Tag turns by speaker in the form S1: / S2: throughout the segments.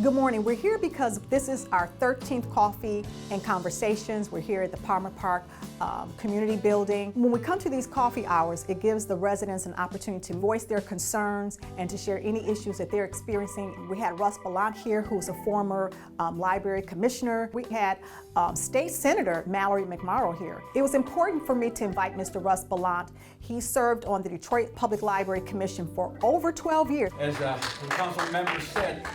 S1: Good morning. We're here because this is our 13th Coffee and Conversations. We're here at the Palmer Park Community Building. When we come to these coffee hours, it gives the residents an opportunity to voice their concerns and to share any issues that they're experiencing. We had Russ Ballant here, who's a former library commissioner. We had State Senator Mallory McMorrow here. It was important for me to invite Mr. Russ Ballant. He served on the Detroit Public Library Commission for over 12 years.
S2: As the council member said,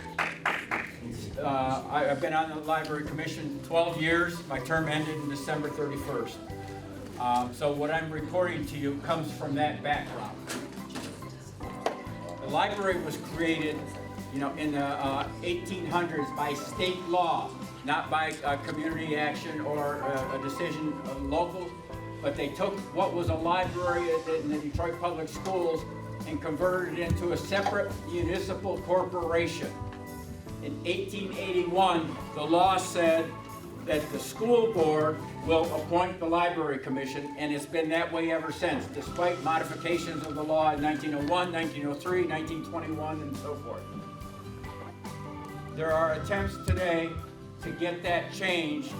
S2: I've been on the Library Commission 12 years. My term ended in December 31st. So what I'm reporting to you comes from that background. The library was created, in the 1800s by state law, not by community action or a decision of locals, but they took what was a library in the Detroit Public Schools and converted it into a separate municipal corporation. In 1881, the law said that the school board will appoint the library commission, and it's been that way ever since, despite modifications of the law in 1901, 1903, 1921, and so forth. There are attempts today to get that changed,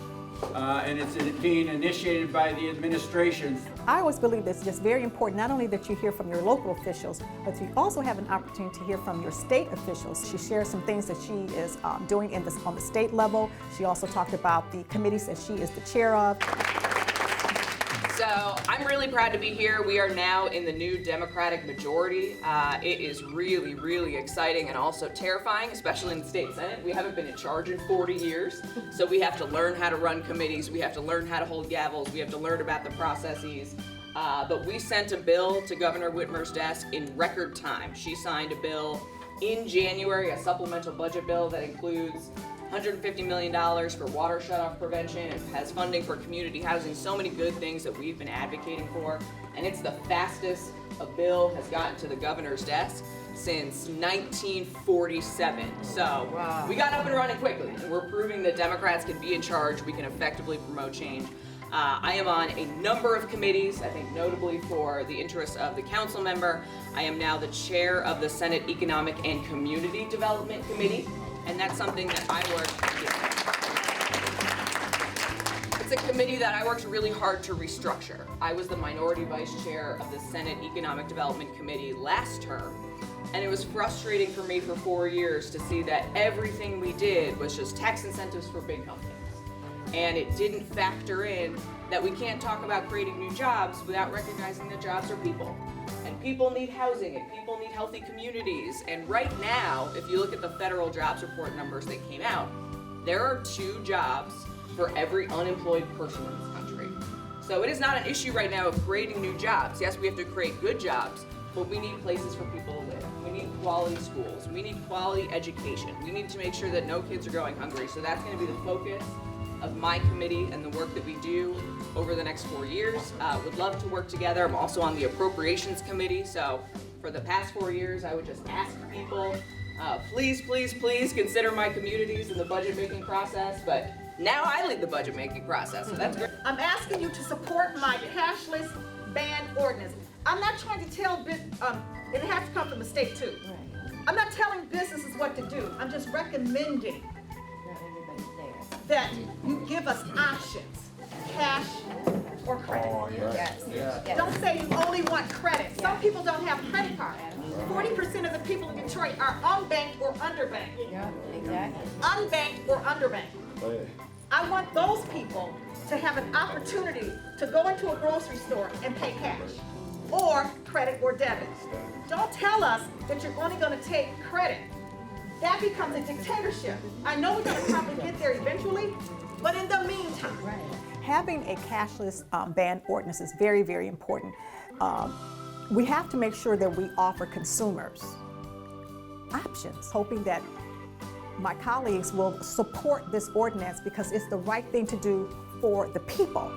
S2: and it's being initiated by the administration.
S1: I always believe it's just very important, not only that you hear from your local officials, but you also have an opportunity to hear from your state officials. She shares some things that she is doing on the state level. She also talked about the committees that she is the chair of.
S3: So I'm really proud to be here. We are now in the new Democratic majority. It is really, really exciting and also terrifying, especially in the state Senate. We haven't been in charge in 40 years, so we have to learn how to run committees. We have to learn how to hold gavels. We have to learn about the processes. But we sent a bill to Governor Whitmer's desk in record time. She signed a bill in January, a supplemental budget bill that includes $150 million for water shutoff prevention. It has funding for community housing, so many good things that we've been advocating for. And it's the fastest a bill has gotten to the governor's desk since 1947. So we got up and running quickly. And we're proving that Democrats can be in charge. We can effectively promote change. I am on a number of committees, I think notably for the interests of the council member. I am now the chair of the Senate Economic and Community Development Committee. And that's something that I worked. It's a committee that I worked really hard to restructure. I was the minority vice chair of the Senate Economic Development Committee last term, and it was frustrating for me for 4 years to see that everything we did was just tax incentives for big companies. And it didn't factor in that we can't talk about creating new jobs without recognizing that jobs are people. And people need housing, and people need healthy communities. And right now, if you look at the federal jobs report numbers that came out, there are 2 jobs for every unemployed person in this country. So it is not an issue right now of creating new jobs. Yes, we have to create good jobs, but we need places for people to live. We need quality schools. We need quality education. We need to make sure that no kids are going hungry. So that's going to be the focus of my committee and the work that we do over the next 4 years. Would love to work together. I'm also on the Appropriations Committee, so for the past 4 years, I would just ask people, please, please, please consider my communities in the budget making process, but now I lead the budget making process, so that's great.
S4: I'm asking you to support my cashless ban ordinance. I'm not trying to tell, it has to come from the state too. I'm not telling businesses what to do. I'm just recommending that you give us options, cash or credit.
S5: Oh, yes.
S4: Yes. Don't say you only want credit. Some people don't have credit cards. 40% of the people in Detroit are unbanked or underbanked.
S5: Yeah, exactly.
S4: Unbanked or underbanked. I want those people to have an opportunity to go into a grocery store and pay cash or credit or debit. Don't tell us that you're only going to take credit. That becomes a dictatorship. I know we're going to probably get there eventually, but in the meantime.
S1: Having a cashless ban ordinance is very, very important. We have to make sure that we offer consumers options, hoping that my colleagues will support this ordinance because it's the right thing to do for the people.